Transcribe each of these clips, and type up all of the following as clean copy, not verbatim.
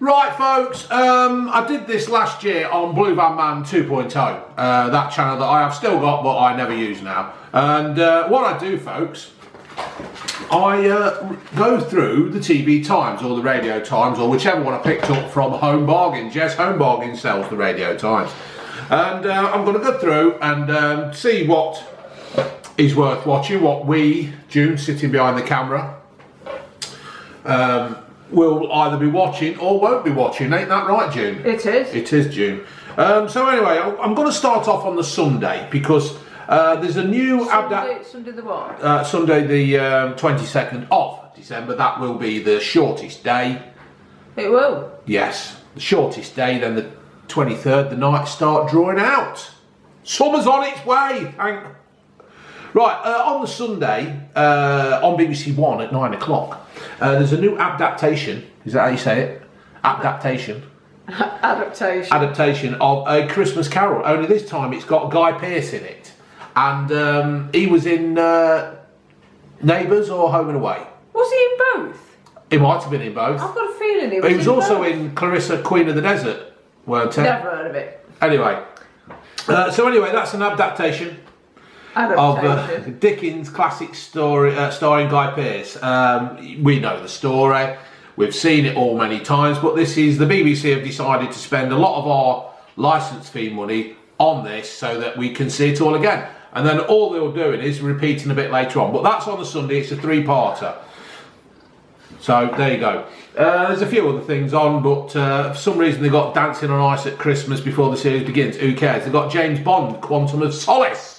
Right, folks, I did this last year on Blue Van Man 2.0, that channel that I have still got but I never use now. And what I do, folks, I go through the TV Times or the Radio Times or whichever one I picked up from Home Bargains. Yes, Home Bargains sells the Radio Times. And I'm going to go through and see what is worth watching, what we, June, sitting behind the camera, will either be watching or won't be watching. Ain't that right, June? It is. It is, June. So anyway, I'm going to start off on the Sunday because there's a new... Sunday the what? Sunday the 22nd of December. That will be the shortest day. It will? Yes, the shortest day. Then the 23rd, the nights start drawing out. Summer's on its way, thank... Right, on the Sunday, on BBC One at 9 o'clock, there's a new adaptation. Is that how you say it? Adaptation. Adaptation of A Christmas Carol. Only this time it's got Guy Pearce in it. And he was in Neighbours or Home and Away. Was he in both? He might have been in both. I've got a feeling he was. He was also in Clarissa, Queen of the Desert, weren't he? Never heard of it. Anyway. So anyway, that's an adaptation. Of Dickens' classic story starring Guy Pearce. We know the story, we've seen it all many times, but this is, the BBC have decided to spend a lot of our licence fee money on this so that we can see it all again. And then all they're doing is repeating a bit later on. But that's on the Sunday, it's a three-parter. So there you go. There's a few other things on, but for some reason they got Dancing on Ice at Christmas before the series begins. Who cares? They've got James Bond, Quantum of Solace.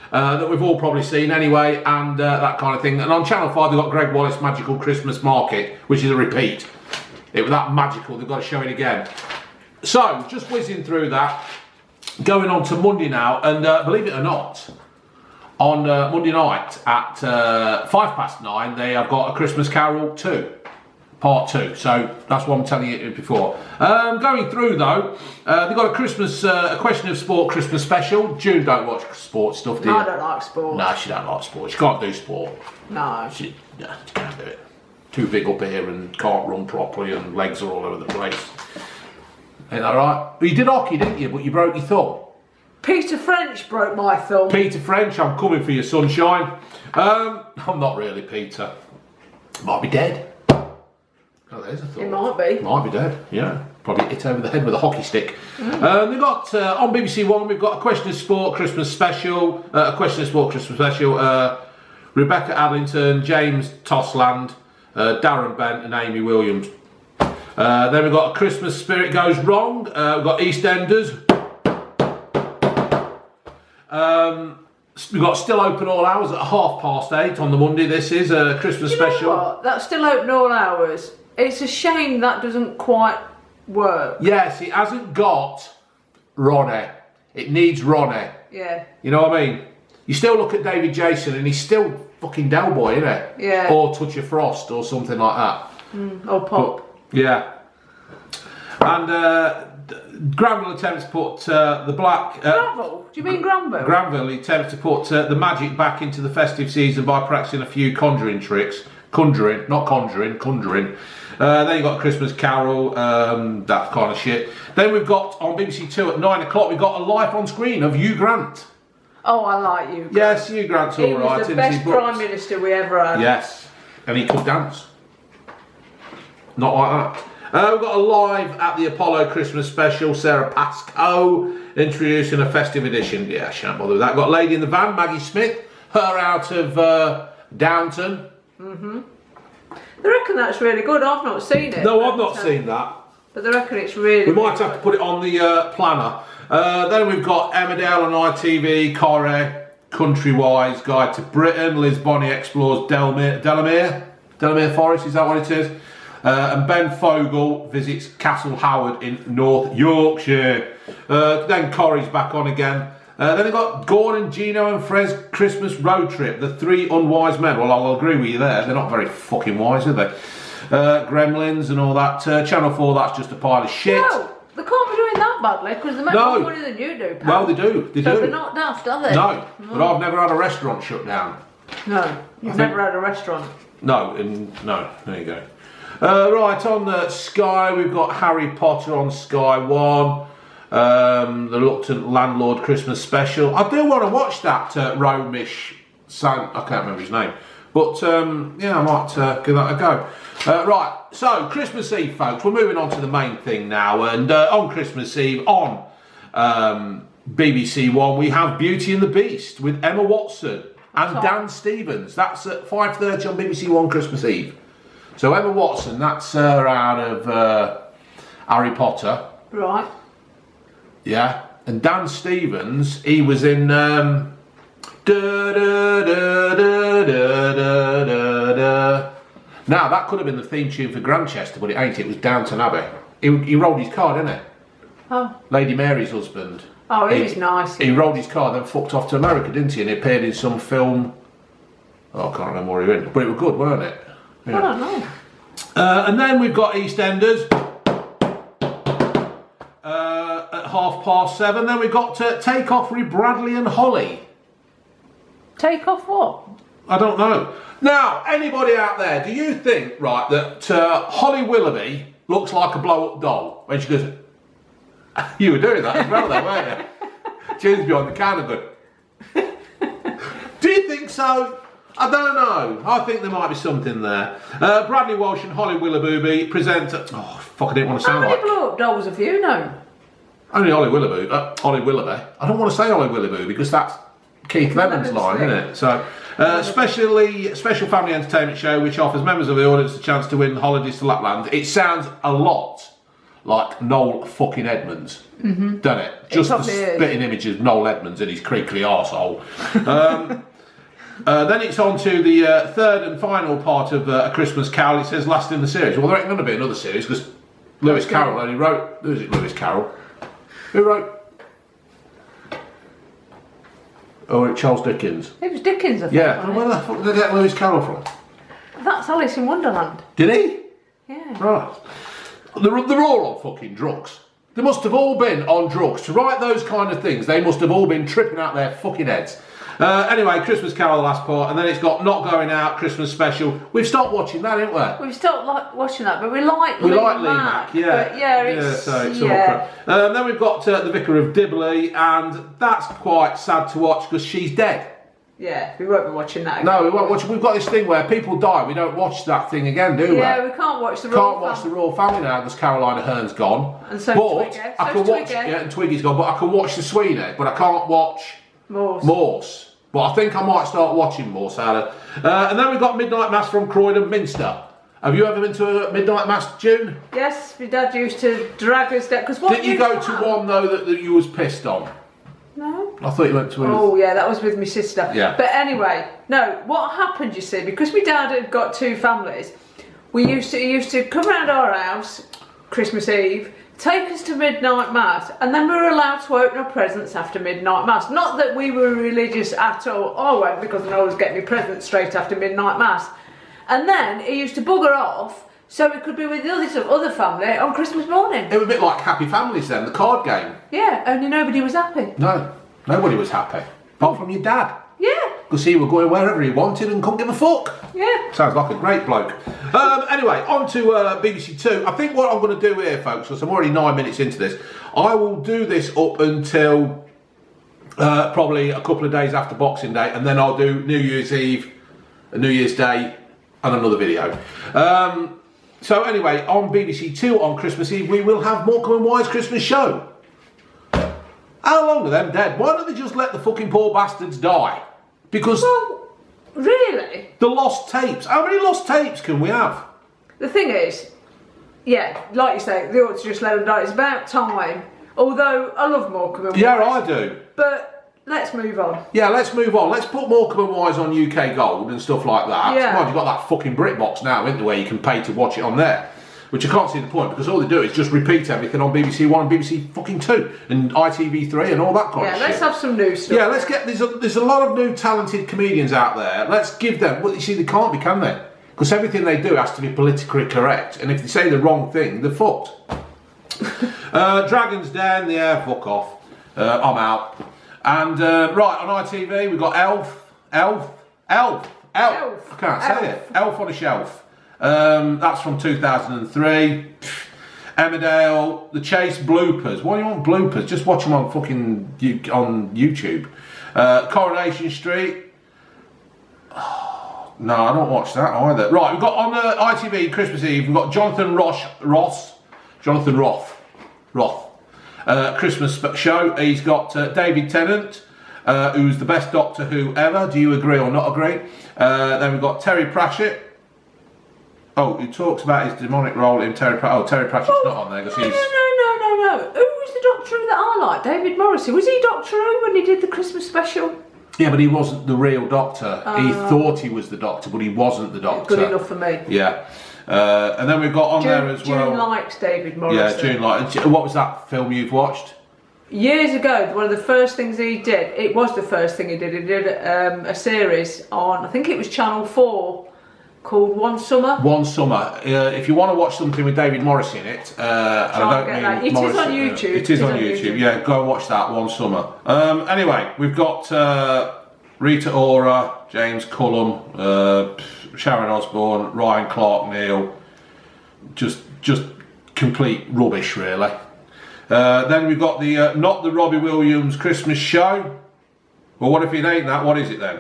That we've all probably seen anyway, and that kind of thing. And on Channel 5 they've got Greg Wallace Magical Christmas Market, which is a repeat. It was that magical, they've got to show it again. So, just whizzing through that, going on to Monday now, and believe it or not, on Monday night at 9:05 they have got A Christmas Carol 2. Part 2, so that's what I'm telling you before. Going through though, they've got a Question of Sport Christmas special. June don't watch sports stuff, do you? No, I don't like sport. No, she don't like sport. She can't do sport. No. She can't do it. Too big up here and can't run properly and legs are all over the place. Ain't that right? Well, you did hockey, didn't you? But you broke your thumb. Peter French broke my thumb. Peter French, I'm coming for you, sunshine. I'm not really Peter. Might be dead. Oh, there's a thought. It might be. Might be dead, yeah. Probably hit over the head with a hockey stick. They've got, on BBC One, we've got A Question of Sport Christmas Special, A Question of Sport Christmas Special, Rebecca Adlington, James Tosland, Darren Bent and Amy Williams. Then we've got A Christmas Spirit Goes Wrong, we've got EastEnders. We've got Still Open All Hours at 8:30 on the Monday. This is a Christmas special. Know what? That's Still Open All Hours. It's a shame that doesn't quite work. Yes, it hasn't got Ronnie. It needs Ronnie. Yeah. You know what I mean? You still look at David Jason and he's still fucking Del Boy, isn't he? Yeah. Or Touch of Frost or something like that. Or Pop. But, yeah. And Granville attempts to put the black... Granville? Do you mean Granville? Granville attempts to put the magic back into the festive season by practicing a few conjuring tricks. Conjuring, not conjuring, conjuring. Then you've got A Christmas Carol, that kind of shit. Then we've got, on BBC Two at 9 o'clock, we've got a live on screen of Hugh Grant. Oh, I like Hugh Grant. Yes, Hugh Grant's alright. He was the best Prime Minister we ever had. Yes, and he could dance. Not like that. We've got a live at the Apollo Christmas special, Sarah Pascoe, introducing a festive edition. Yeah, I shan't bother with that. We've got Lady in the Van, Maggie Smith, her out of Downton. They reckon that's really good. I've not seen it. No, I've not seen that. But they reckon it's really We might have to put it on the planner. Then we've got Emmerdale on ITV, Corrie, Countrywise, Guide to Britain, Liz Bonney explores Delamere Forest, is that what it is? And Ben Fogle visits Castle Howard in North Yorkshire. Then Corrie's back on again. Then they've got Gordon, Gino and Fred's Christmas road trip. The three unwise men. Well, I'll agree with you there. They're not very fucking wise, are they? Gremlins and all that. Channel 4, that's just a pile of shit. No, they can't be doing that badly because they make more money than you do, pal. Well, they do. They do. They're not daft, are they? No, but I've never had a restaurant shut down. No, you've never had a restaurant. No, no, there you go. Right, on Sky, we've got Harry Potter on Sky 1. The Reluctant Landlord Christmas Special. I do want to watch that Romish I can't remember his name. But, yeah, I might give that a go. Right, so Christmas Eve, folks. We're moving on to the main thing now. And on Christmas Eve, on BBC One, we have Beauty and the Beast with Emma Watson and Dan Stevens. That's at 5:30 on BBC One Christmas Eve. So Emma Watson, that's her out of Harry Potter. Right. Yeah. And Dan Stevens, he was in... Now, that could have been the theme tune for Grantchester, but it ain't. It was Downton Abbey. He rolled his car, didn't he? Oh. Lady Mary's husband. Oh, he was nice. He rolled his car, then fucked off to America, didn't he? And he appeared in some film. Oh, I can't remember what he was in. But it was good, weren't it? Yeah. I don't know. And then we've got EastEnders at 7:30. Then we've got Take Off with Bradley and Holly. Take off what? I don't know. Now, anybody out there, do you think, right, that Holly Willoughby looks like a blow-up doll when she goes... You were doing that as well, though, weren't you? Tune's behind the counter good. Do you think so? I don't know. I think there might be something there. Bradley Walsh and Holly Willoughby present... Oh, fuck, I didn't want to sound How like... many blow-up dolls have you known? Only Holly Willoughby. Willoughby. I don't want to say Holly Willoughby because that's Keith Lemon's line, isn't it? So... special family entertainment show which offers members of the audience a chance to win holidays to Lapland. It sounds a lot like Noel fucking Edmonds, doesn't it? Just the spitting image of Noel Edmonds and his creakly arsehole. Then it's on to the third and final part of A Christmas Carol. It says last in the series. Well, there ain't going to be another series because Lewis Carroll only wrote... Who is it, Lewis Carroll? Who wrote... Or Charles Dickens? It was Dickens, I think. Yeah, and where the fuck did they get Lewis Carroll from? That's Alice in Wonderland. Did he? Yeah. Right. They're all on fucking drugs. They must have all been on drugs. To write those kind of things, they must have all been tripping out their fucking heads. Anyway, Christmas Carol, the last part, and then it's got Not Going Out, Christmas Special. We've stopped watching that, haven't we? We've stopped watching that, but we like Lee Mac. Mac, yeah. But yeah, it's all crap. Then we've got The Vicar of Dibley, and that's quite sad to watch because she's dead. Yeah, we won't be watching that again. No, we won't watch. We've got this thing where people die, we don't watch that thing again, do we? Yeah, we can't watch the Royal Can't watch the Royal Family now because Carolina Hearn's gone. And so Twiggy. Twiggy. I can watch. Yeah, and Twiggy's gone, but I can watch the Sweeney, but I can't watch Morse. But I think I might start watching Morse out of. And then we've got Midnight Mass from Croydon Minster. Have you ever been to a Midnight Mass, June? Yes, my dad used to drag us down. Didn't you go to one though that you was pissed on? No. I thought you went to a... Oh yeah, that was with my sister. Yeah. But anyway, no, what happened, you see, because my dad had got two families, he used to come round our house, Christmas Eve, take us to midnight mass, and then we were allowed to open our presents after midnight mass. Not that we were religious at all. I went because I always get me presents straight after midnight mass. And then he used to bugger off so we could be with the other family on Christmas morning. It was a bit like Happy Families then, the card game. Yeah, only nobody was happy. No, nobody was happy. Apart from your dad. Yeah. Because he was going wherever he wanted and couldn't give a fuck. Yeah. Sounds like a great bloke. Anyway, on to BBC Two. I think what I'm going to do here, folks, because I'm already 9 minutes into this, I will do this up until probably a couple of days after Boxing Day, and then I'll do New Year's Eve, New Year's Day, and another video. So anyway, on BBC Two on Christmas Eve, we will have Morecambe and Wise Christmas show. How long are them dead? Why don't they just let the fucking poor bastards die? Because... Well, really? The lost tapes. How many lost tapes can we have? The thing is, yeah, like you say, they ought to just let them die. It's about time. Although, I love Morecambe and Wise. Yeah, I do. But let's move on. Yeah, let's move on. Let's put Morecambe and Wise on UK Gold and stuff like that. Yeah. Mind, you've got that fucking BritBox now, isn't there, where you can pay to watch it on there. Which I can't see the point, because all they do is just repeat everything on BBC One and BBC fucking 2 and ITV3 and all that kind of shit. Yeah, let's have some new stuff. Yeah, let's get... There's a lot of new talented comedians out there. Let's give them... Well, you see, they can't be, can they? Because everything they do has to be politically correct. And if they say the wrong thing, they're fucked. Dragon's Den, yeah, fuck off. I'm out. And, right, on ITV, we've got Elf. I can't say it. Elf on a Shelf. That's from 2003. Emmerdale, The Chase bloopers. Why do you want bloopers? Just watch them on fucking on YouTube. Coronation Street. Oh, no, I don't watch that either. Right, we've got on ITV Christmas Eve. We've got Jonathan Roth. Christmas show. He's got David Tennant, who's the best Doctor Who ever. Do you agree or not agree? Then we've got Terry Pratchett. Oh, who talks about his demonic role in Terry Pratchett. Oh, Terry Pratchett's not on there because he's... No. Who was the Doctor Who that I like? David Morrissey. Was he Doctor Who when he did the Christmas special? Yeah, but he wasn't the real Doctor. He thought he was the Doctor, but he wasn't the Doctor. Good enough for me. Yeah. And then we've got on there as well... June likes David Morrissey. Yeah, June likes... What was that film you've watched? Years ago, one of the first things he did, it was the first thing he did a series on, I think it was Channel 4, called One Summer. One Summer. If you want to watch something with David Morrissey in it, It is on YouTube. It is on YouTube. Yeah, go and watch that. One Summer. Anyway, we've got Rita Ora, James Cullum, Sharon Osbourne, Ryan Clark Neal. Just complete rubbish, really. Then we've got the not the Robbie Williams Christmas show. Well, what if it ain't that? What is it then?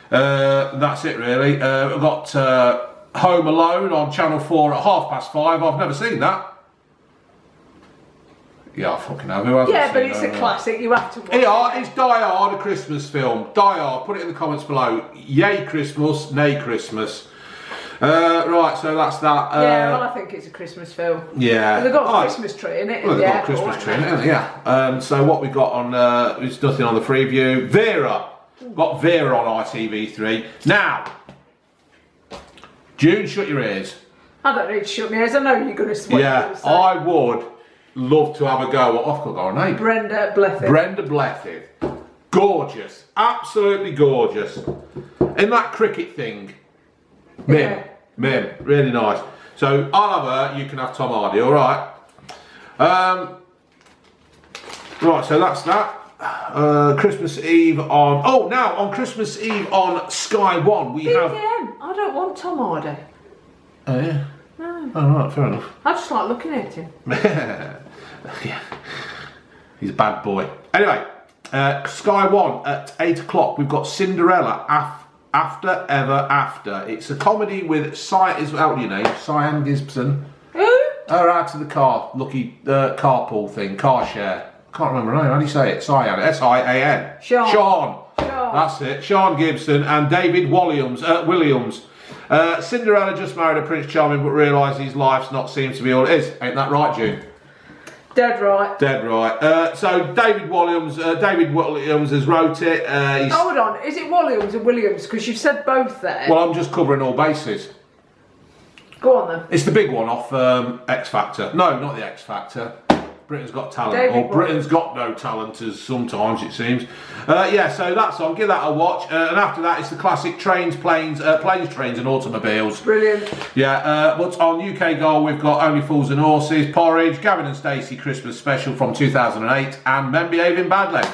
That's it really. We've got Home Alone on Channel 4 at 5:30. I've never seen that. Yeah, I fucking have. Who hasn't yeah, but seen it's that? A classic. You have to watch It's Die Hard, a Christmas film. Die Hard. Put it in the comments below. Yay Christmas, nay Christmas. Right, so that's that. Yeah, well, I think it's a Christmas film. Yeah. They've got a Christmas tree in it. Well, they've got a Christmas tree in it, yeah. So what we got on, there's nothing on the preview. Vera. Got Vera on ITV3. Now, June, shut your ears. I don't need to shut my ears. I know you're going to swear. Yeah, I would love to have a go. I've got her name. Brenda Blethyn. Brenda Blethyn. Gorgeous. Absolutely gorgeous. In that cricket thing. Mim. Really nice. So I'll have her, you can have Tom Hardy, alright? Right, so that's that. Christmas Eve on... Oh, now, on Christmas Eve on Sky One, we have... I don't want Tom Hardy. Oh, yeah? No. Oh, right, fair enough. I just like looking at him. Yeah. He's a bad boy. Anyway, Sky One at 8 o'clock, we've got Cinderella After Ever After. It's a comedy with what do you name? Cyan Gibson. Who? Her out of the car, lucky carpool thing, car share. Can't remember her name. How do you say it? Cyan. S-I-A-N. Sean. That's it. Sean Gibson and David Williams. Cinderella just married a Prince Charming, but realises life's not seems to be all it is. Ain't that right, June? Dead right. Dead right. So David Williams has wrote it. Hold on. Is it Williams or Williams? Because you've said both there. Well, I'm just covering all bases. Go on then. It's the big one off X Factor. No, not the X Factor. Britain's Got Talent, Britain's Got No Talent, as sometimes it seems. Yeah, so that's on. Give that a watch. And after that, it's the classic Trains, Trains and Automobiles. Brilliant. Yeah, but on UK Gold, we've got Only Fools and Horses, Porridge, Gavin and Stacey Christmas Special from 2008, and Men Behaving Badly. I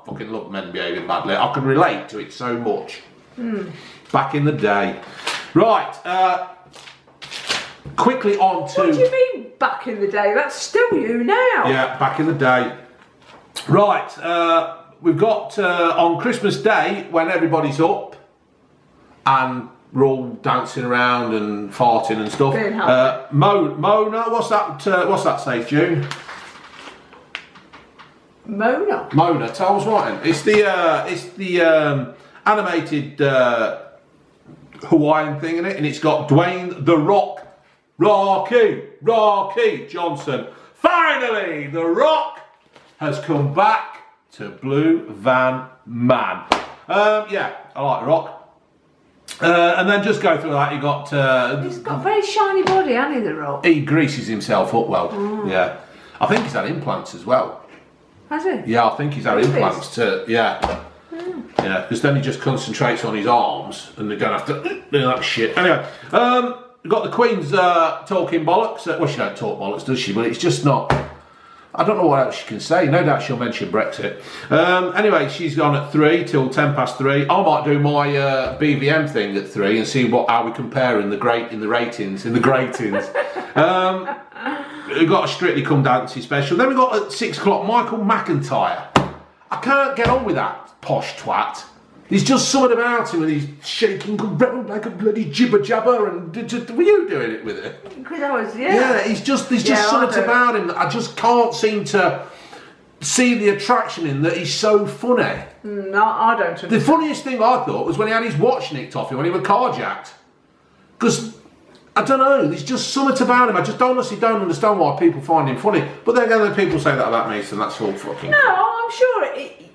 fucking love Men Behaving Badly. I can relate to it so much. Back in the day. Right. Quickly on to... What do you mean back in the day? That's still you now. Yeah, back in the day. Right, we've got on Christmas Day, when everybody's up and we're all dancing around and farting and stuff. Mona, what's that say, June? Mona, tell us what. It's the animated Hawaiian thing in it, and it's got Dwayne The Rock Rocky Johnson. Finally, The Rock has come back to Blue Van Man. Yeah, I like The Rock. And then just go through that, you got... he's got a very shiny body, hasn't he, The Rock? He greases himself up well, yeah. I think he's had implants as well. Has he? Yeah, I think he's had implants too, yeah. Yeah, because then he just concentrates on his arms and they're going to have to do that shit. Anyway, we've got the Queen's talking bollocks. Well, she don't talk bollocks, does she? But it's just not... I don't know what else she can say. No doubt she'll mention Brexit. Anyway, she's gone at 3 till 3:10. I might do my BVM thing at 3 and see how we compare in the ratings. We've got a Strictly Come Dancing special. Then we've got at 6 o'clock Michael McIntyre. I can't get on with that posh twat. There's just something about him, and he's shaking around like a bloody jibber jabber. And were you doing it with it? Because I was, Yeah, there's just something about him that I just can't seem to see the attraction in. That he's so funny. No, I don't. The funniest thing I thought was when he had his watch nicked off him when he was carjacked. Because I don't know, there's just something about him. I just honestly don't understand why people find him funny. But then again, people say that about me, so that's all fucking. No, I'm sure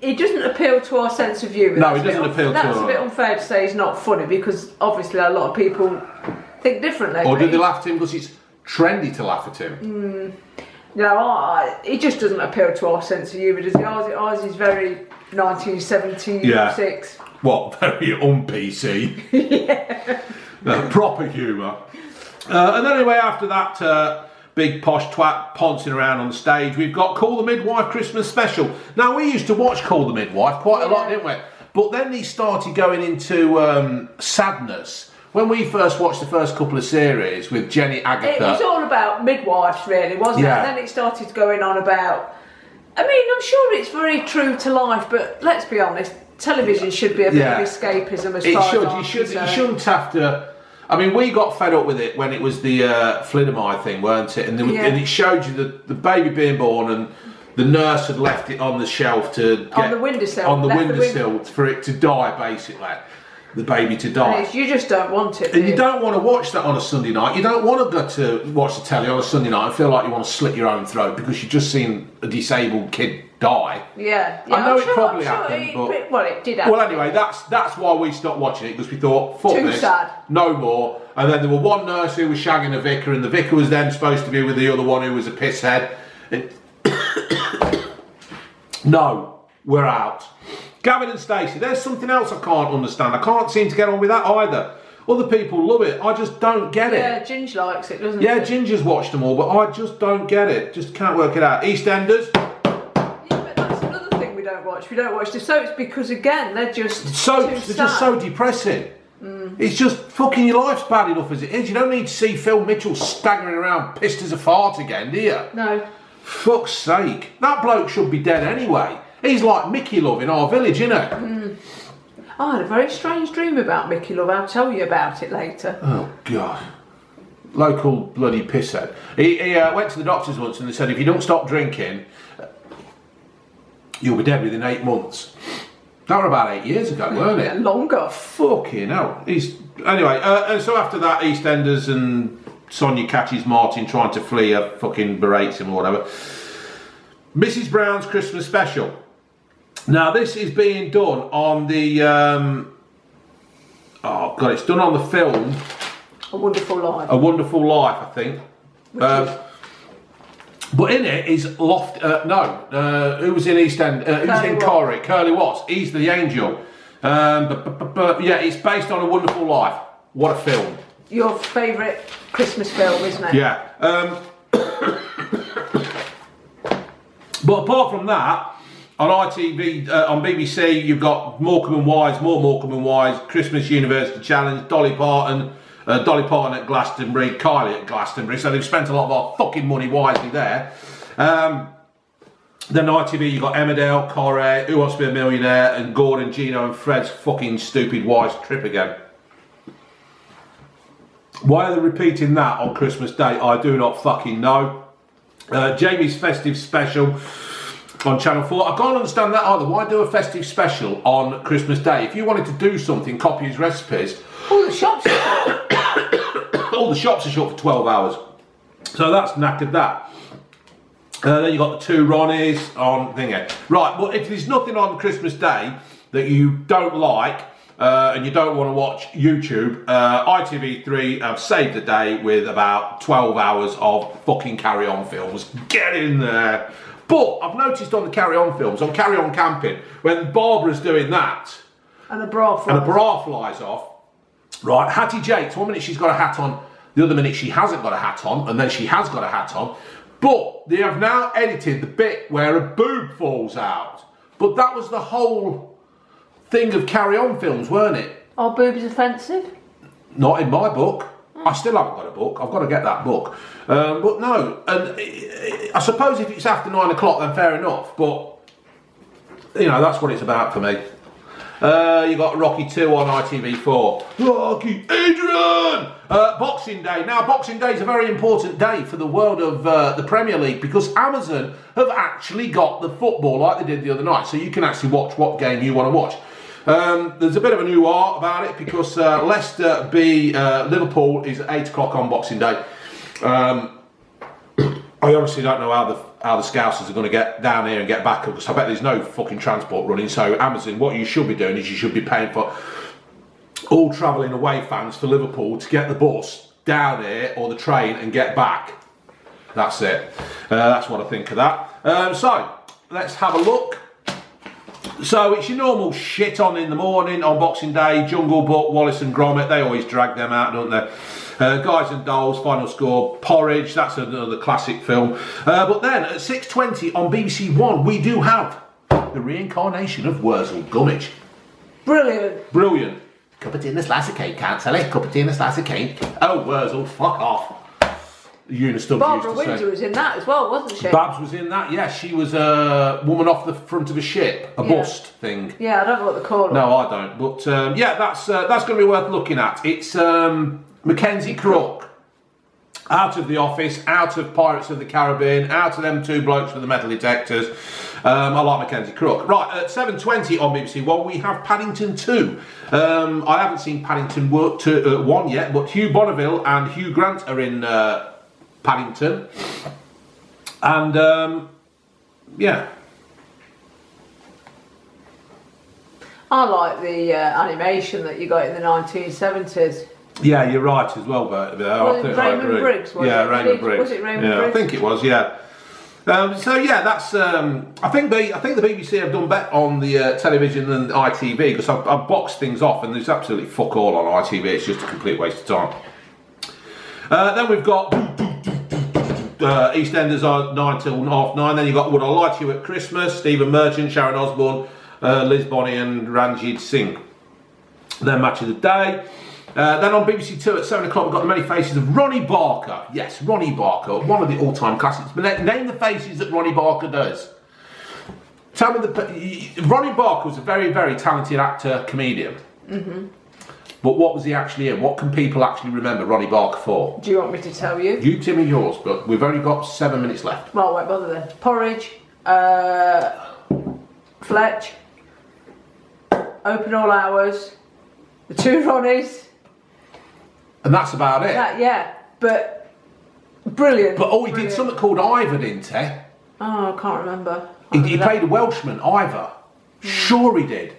it doesn't appeal to our sense of humour. No, it doesn't appeal to. That's a bit unfair to say he's not funny, because obviously a lot of people think differently. Or do they laugh at him because it's trendy to laugh at him? No, it just doesn't appeal to our sense of humour, does it? Ours is very 1976. Yeah. What? Very un-PC. Yeah. Proper humour. And then anyway, after that big posh twat poncing around on the stage, we've got Call the Midwife Christmas special. Now, we used to watch Call the Midwife quite a lot, didn't we? But then he started going into sadness. When we first watched the first couple of series with Jenny Agatha... It was all about midwives, really, wasn't it? And then it started going on about... I mean, I'm sure it's very true to life, but let's be honest, television should be a bit of escapism as far as I'm concerned. You shouldn't have to... I mean, we got fed up with it when it was the thalidomide thing, weren't it? And, and it showed you the baby being born, and the nurse had left it on the shelf to get... On the windowsill. On the windowsill for it to die, basically. The baby to die. You just don't want it. And you don't want to watch that on a Sunday night. You don't want to go to watch the telly on a Sunday night and feel like you want to slit your own throat because you've just seen a disabled kid die. Yeah. I know it probably happened, but... Well, it did happen. Well, anyway, that's why we stopped watching it, because we thought, fuck this. Too sad. No more. And then there were one nurse who was shagging a vicar, and the vicar was then supposed to be with the other one who was a pisshead. No, we're out. Gavin and Stacey, there's something else I can't understand. I can't seem to get on with that either. Other people love it. I just don't get it. Yeah, Ginge likes it, doesn't he? Yeah, Ginger's watched them all, but I just don't get it. Just can't work it out. EastEnders. Yeah, but that's another thing we don't watch. We don't watch the soaps because, again, they're just just so depressing. It's just fucking, your life's bad enough as it is. You don't need to see Phil Mitchell staggering around pissed as a fart again, do you? No. Fuck's sake. That bloke should be dead anyway. He's like Mickey Love in our village, innit? I had a very strange dream about Mickey Love. I'll tell you about it later. Oh, God. Local bloody pisshead. He went to the doctors once and they said, if you don't stop drinking, you'll be dead within 8 months. That were about 8 years ago, weren't it? Longer. Fucking hell. Anyway, and so after that, EastEnders and Sonia catches Martin trying to flee her, fucking berates him or whatever. Mrs. Brown's Christmas special. Now, this is being done on the... oh, God, it's done on the film... A Wonderful Life. A Wonderful Life, I think. But in it is who was in EastEnders? Who's in Corrie? Curly Watts. He's the angel. But yeah, it's based on A Wonderful Life. What a film. Your favourite Christmas film, isn't it? Yeah. But apart from that, on ITV, on BBC, you've got Morecambe and Wise, more Morecambe and Wise, Christmas University Challenge, Dolly Parton at Glastonbury, Kylie at Glastonbury, so they've spent a lot of our fucking money wisely there. Then ITV, you've got Emmerdale, Corrie, Who Wants to Be a Millionaire, and Gordon, Gino and Fred's fucking stupid Wise trip again. Why are they repeating that on Christmas Day? I do not fucking know. Jamie's festive special on Channel 4. I can't understand that either. Why do a festive special on Christmas Day? If you wanted to do something, copy his recipes. All the shops are shut. All the shops are shut for 12 hours. So that's knackered that. Then you've got the two Ronnies on thingy. Right, well, if there's nothing on Christmas Day that you don't like, and you don't want to watch YouTube, ITV3 have saved the day with about 12 hours of fucking Carry On films. Get in there. But I've noticed on the Carry On films, on Carry On Camping, when Barbara's doing that, and a bra flies off, right, Hattie Jakes, one minute she's got a hat on, the other minute she hasn't got a hat on, and then she has got a hat on. But they have now edited the bit where a boob falls out. But that was the whole thing of Carry On films, weren't it? Are boobs offensive? Not in my book. I still haven't got a book. I've got to get that book. But no, and I suppose if it's after 9 o'clock, then fair enough. But, you know, that's what it's about for me. You got Rocky 2 on ITV4. Rocky, Adrian! Boxing Day. Now, Boxing Day is a very important day for the world of the Premier League because Amazon have actually got the football like they did the other night. So you can actually watch what game you want to watch. There's a bit of a new art about it because Leicester v Liverpool is at 8 o'clock on Boxing Day. I honestly don't know how the Scousers are going to get down here and get back because I bet there's no fucking transport running. So Amazon, what you should be doing is you should be paying for all travelling away fans for Liverpool to get the bus down here or the train and get back. That's it. That's what I think of that. So let's have a look. So it's your normal shit on in the morning on Boxing Day. Jungle Book, Wallace and Gromit, they always drag them out, don't they? Guys and Dolls, Final Score, Porridge, that's another classic film. But then at 6:20 on BBC One, we do have the reincarnation of Wurzel Gummidge. Brilliant. Brilliant. Cup of tea and a slice of cake, can't sell it. Cup of tea and a slice of cake. Oh, Wurzel, fuck off. Eunice Stubbs Barbara used to Windsor say. was in that as well, wasn't she? Babs was in that, yeah. She was a woman off the front of a ship, a bust thing. Yeah, I don't know what they call it. No, I don't. But yeah, that's going to be worth looking at. It's Mackenzie Crook, out of The Office, out of Pirates of the Caribbean, out of them two blokes with the metal detectors. I like Mackenzie Crook. Right, at 7:20 on BBC One, we have Paddington 2. I haven't seen Paddington 1 yet, but Hugh Bonneville and Hugh Grant are in Paddington. And, yeah. I like the animation that you got in the 1970s. Yeah, you're right as well, but I think I agree. Briggs, was yeah, it? Raymond Briggs. Was it Raymond Briggs? I think it was, yeah. So yeah, that's. I think the BBC have done better on the television than ITV because I've boxed things off and there's absolutely fuck all on ITV. It's just a complete waste of time. Then we've got EastEnders are 9 till 9:30. Then you've got Would I Lie to You at Christmas? Stephen Merchant, Sharon Osbourne, Liz Bonney, and Ranjit Singh. Then Match of the Day. Then on BBC Two at 7 o'clock, we've got The Many Faces of Ronnie Barker. Yes, Ronnie Barker, one of the all-time classics. But name the faces that Ronnie Barker does. Tell me Ronnie Barker was a very, very talented actor, comedian. Mm-hmm. But what was he actually in? What can people actually remember Ronnie Barker for? Do you want me to tell you? You tell me yours, but we've only got 7 minutes left. Well, won't bother then. Porridge, Fletch, Open All Hours, The Two Ronnies. And that's about it. Yeah, but brilliant. But he did something called Ivor, didn't he? Oh, I can't remember. He played a Welshman, Ivor. Sure he did.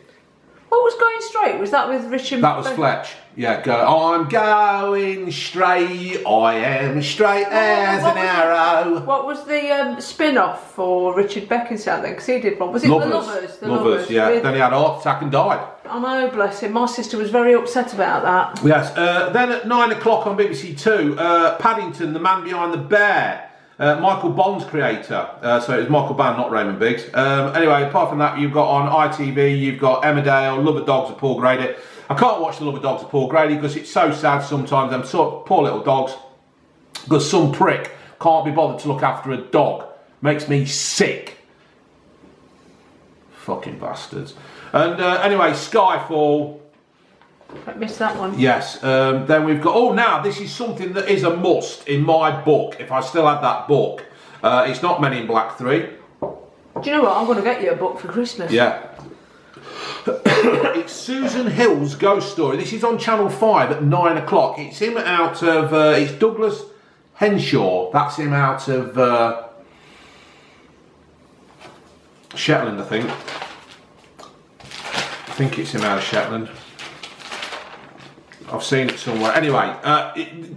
What was Going Straight? Was that with Richard? That was Fletch. Yeah, I'm going straight. I am straight as an arrow. What was the spin-off for Richard Beckinsale then? Because he did one. Was it Lovers? The Lovers, yeah. Then he had a heart attack and died. I know, bless him. My sister was very upset about that. Yes. Then at 9 o'clock on BBC Two, Paddington, The Man Behind the Bear. Michael Bond's creator. So it was Michael Bond, not Raymond Biggs. Anyway, apart from that, you've got on ITV, you've got Emmerdale, Love of Dogs of Paul Grady. I can't watch The Love of Dogs of Paul Grady because it's so sad sometimes. Them poor little dogs. Because some prick can't be bothered to look after a dog. Makes me sick. Fucking bastards. And anyway, Skyfall. I missed that one. Yes. Then we've got... now, this is something that is a must in my book, if I still had that book. It's not Men in Black 3. Do you know what? I'm going to get you a book for Christmas. Yeah. It's Susan Hill's Ghost Story. This is on Channel 5 at 9 o'clock. It's him out of... it's Douglas Henshaw. That's him out of... Shetland, I think. I think it's him out of Shetland. I've seen it somewhere. Anyway,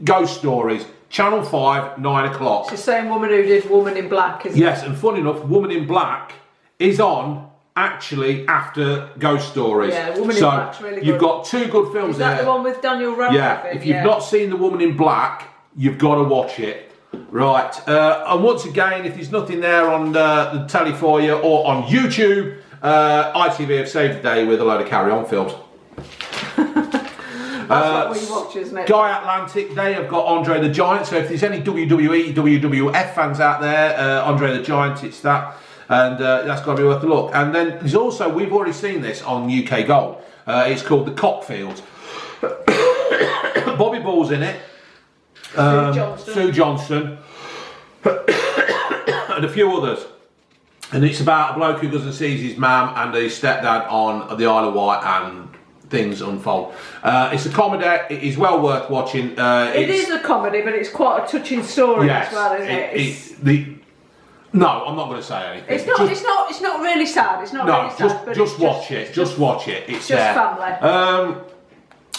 Ghost Stories, Channel 5, 9 o'clock. It's the same woman who did Woman in Black, isn't it? Yes, and funny enough, Woman in Black is on actually after Ghost Stories. Yeah, Woman in Black's really good. You've got two good films there. Is that the one with Daniel Radcliffe? Yeah, if you've not seen The Woman in Black, you've got to watch it. Right, and once again, if there's nothing there on the telly for you or on YouTube, ITV have saved the day with a load of Carry On films. That's what we watch, isn't it? Guy Atlantic, they have got Andre the Giant, so if there's any WWE, WWF fans out there, Andre the Giant, it's that, and that's got to be worth a look. And then there's also, we've already seen this on UK Gold, it's called The Cockfields. Bobby Ball's in it, Sue Johnston, and a few others. And it's about a bloke who goes and sees his mum and his stepdad on the Isle of Wight, and things unfold. It's a comedy. It is well worth watching. It is a comedy, but it's quite a touching story as well, isn't it? No, I'm not going to say anything. It's not really sad. It's not really sad. Just watch it. Just watch it. It's just there. Family.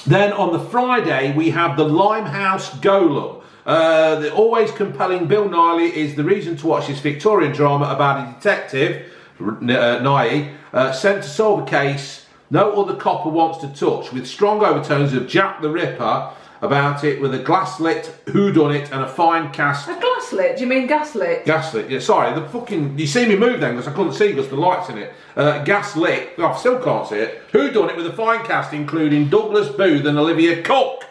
Then on the Friday we have the Limehouse Golem. The always compelling Bill Nighy is the reason to watch this Victorian drama about a detective, Nighy, sent to solve a case no other copper wants to touch, with strong overtones of Jack the Ripper about it, with a gaslit whodunit and a fine cast. A gaslit? Do you mean gaslit? Gaslit, yeah, sorry, the fucking, you see me move then because I couldn't see because the light's in it. Gaslit, I still can't see it. Whodunit with a fine cast including Douglas Booth and Olivia Cook.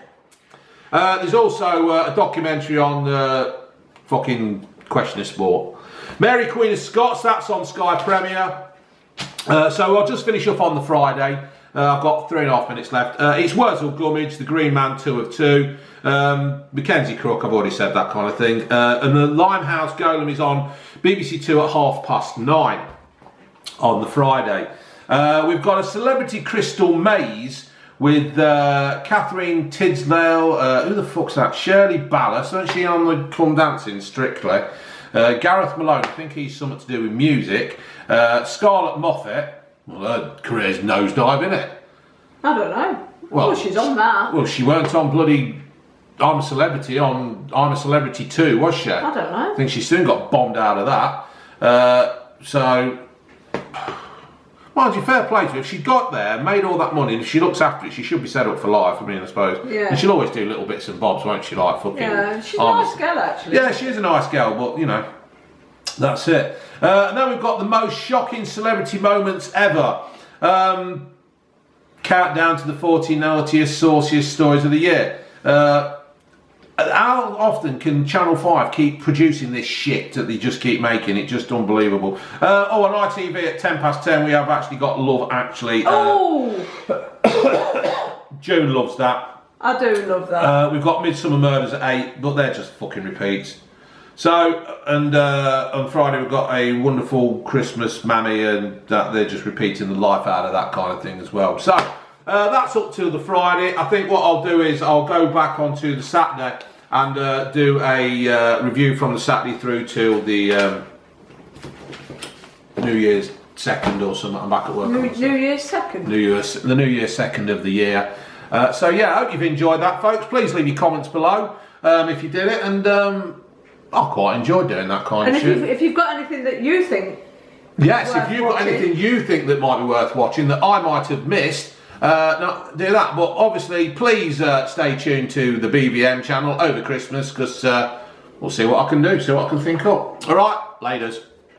There's also a documentary on fucking Question of Sport. Mary Queen of Scots, that's on Sky Premier. So I'll just finish up on the Friday. I've got 3.5 minutes left. It's Wurzel Gummidge, The Green Man, 2 of 2. Mackenzie Crook, I've already said that kind of thing. And the Limehouse Golem is on BBC 2 at 9:30 on the Friday. We've got a Celebrity Crystal Maze with Catherine Tidsdale. Who the fuck's that? Shirley Ballas. Isn't she on the Come Dancing, Strictly? Gareth Malone, I think he's something to do with music. Scarlett Moffat, well, her career's nosedive, isn't it? I don't know. Well, she's on that. Well, she weren't on bloody I'm a Celebrity on I'm a Celebrity 2, was she? I don't know. I think she soon got bombed out of that. So, mind you, fair play to her. If she got there, made all that money, and if she looks after it, she should be set up for life, I mean, I suppose. Yeah. And she'll always do little bits and bobs, won't she, like fucking... Yeah, she's a nice girl, actually. Yeah, she is a nice girl, but, you know, that's it. And then we've got the most shocking celebrity moments ever. Countdown to the 40 naughtiest, sauciest stories of the year. How often can Channel 5 keep producing this shit that they just keep making? It's just unbelievable. On ITV at 10:10 we have actually got Love Actually. June loves that. I do love that. We've got Midsummer Murders at 8, but they're just fucking repeats. So, and on Friday we've got A Wonderful Christmas Mammy, and they're just repeating the life out of that kind of thing as well. So, that's up to the Friday. I think what I'll do is I'll go back onto the Saturday and do a review from the Saturday through till the New Year's 2nd or something. I'm back at work. New Year's 2nd? The New Year's 2nd of the year. So yeah, I hope you've enjoyed that, folks. Please leave your comments below if you did it, and I quite enjoyed doing that kind of shit. And if you've got anything that you think... Yes, if you've got anything you think that might be worth watching that I might have missed, no, do that. But obviously, please stay tuned to the BVM channel over Christmas, because we'll see what I can do, see what I can think up. All right, laters.